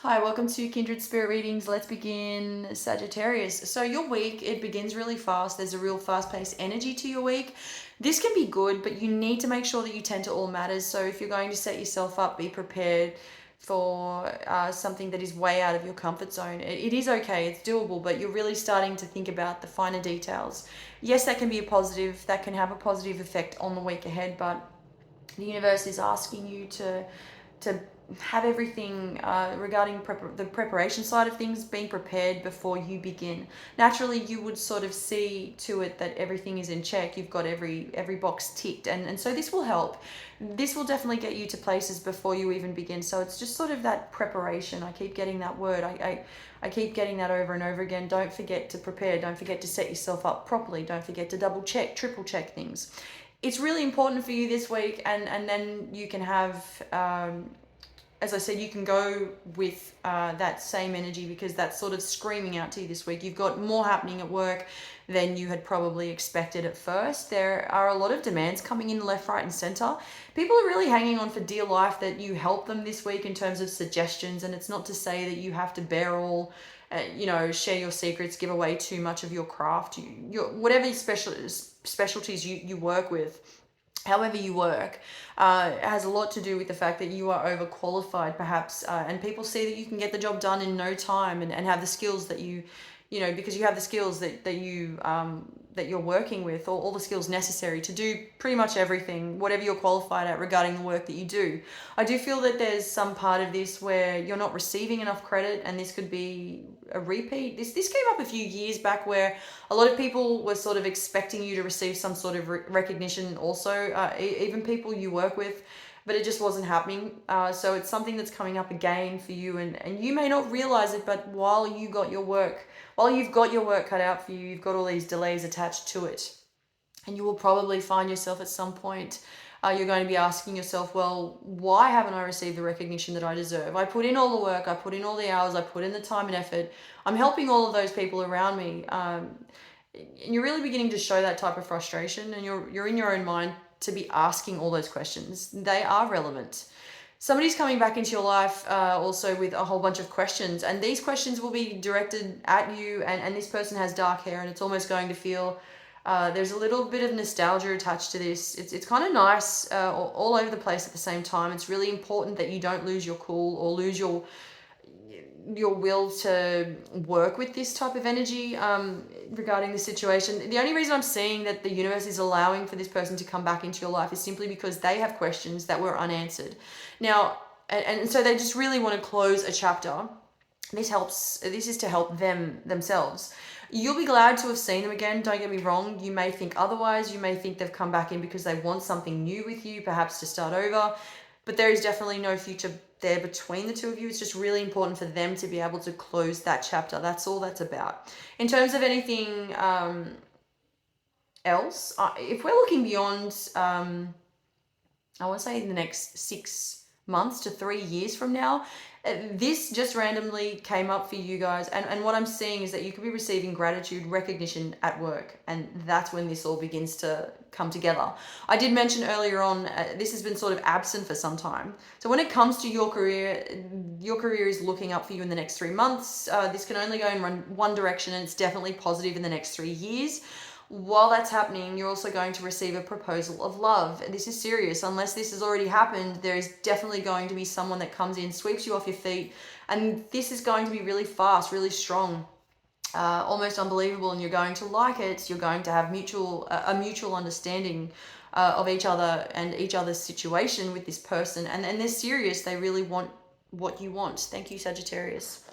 Hi, welcome to Kindred Spirit Readings. Let's begin Sagittarius. So your week, it begins really fast. There's a real fast-paced energy to your week. This can be good, but you need to make sure that you tend to all matters. So if you're going to set yourself up, be prepared for something that is way out of your comfort zone. It is okay, it's doable, but you're really starting to think about the finer details. Yes, that can be a positive, that can have a positive effect on the week ahead, but the universe is asking you to have everything regarding the preparation side of things being prepared before you begin. Naturally, you would sort of see to it that everything is in check. You've got every box ticked, and so this will help. This will definitely get you to places before you even begin. So it's just sort of that preparation. I keep getting that word. I keep getting that over and over again. Don't forget to prepare. Don't forget to set yourself up properly. Don't forget to double check, triple check things. It's really important for you this week, and then you can have as I said, you can go with that same energy because that's sort of screaming out to you this week. You've got more happening at work than you had probably expected at first. There are a lot of demands coming in left, right, and center. People are really hanging on for dear life that you help them this week in terms of suggestions, and it's not to say that you have to bear all. Share your secrets, give away too much of your craft, whatever specialties you work with, however you work, has a lot to do with the fact that you are overqualified perhaps, and people see that you can get the job done in no time, and have the skills that because you have the skills that you're working with, or all the skills necessary to do pretty much everything, whatever you're qualified at regarding the work that you do. I do feel that there's some part of this where you're not receiving enough credit, and this could be a repeat. This came up a few years back where a lot of people were sort of expecting you to receive some sort of recognition also, even people you work with, but it just wasn't happening. So it's something that's coming up again for you, and you may not realize it, but while you've got your work cut out for you, you've got all these delays attached to it. And you will probably find yourself at some point, you're going to be asking yourself, well, why haven't I received the recognition that I deserve? I put in all the work, I put in all the hours, I put in the time and effort. I'm helping all of those people around me. And you're really beginning to show that type of frustration, and you're in your own mind to be asking all those questions. They are relevant. Somebody's coming back into your life also with a whole bunch of questions, and these questions will be directed at you, and this person has dark hair, and it's almost going to feel there's a little bit of nostalgia attached to this. It's kind of nice, all over the place at the same time. It's really important that you don't lose your cool or lose your will to work with this type of energy regarding the situation. The only reason I'm seeing that the universe is allowing for this person to come back into your life is simply because they have questions that were unanswered. Now, and so they just really want to close a chapter. This is to help themselves. You'll be glad to have seen them again, don't get me wrong. You may think otherwise. You may think they've come back in because they want something new with you, perhaps to start over. But there is definitely no future there between the two of you. It's just really important for them to be able to close that chapter. That's all that's about. In terms of anything else, if we're looking beyond, I want to say in the next 6 months to 3 years from now, this just randomly came up for you guys, and what I'm seeing is that you could be receiving gratitude, recognition at work, and that's when this all begins to come together. I did mention earlier on, this has been sort of absent for some time. So when it comes to your career is looking up for you in the next 3 months. This can only go in one direction, and it's definitely positive in the next 3 years. While that's happening, you're also going to receive a proposal of love. This is serious. Unless this has already happened, there is definitely going to be someone that comes in, sweeps you off your feet, and this is going to be really fast, really strong, almost unbelievable, and you're going to like it. You're going to have a mutual understanding of each other and each other's situation with this person, and they're serious. They really want what you want. Thank you, Sagittarius.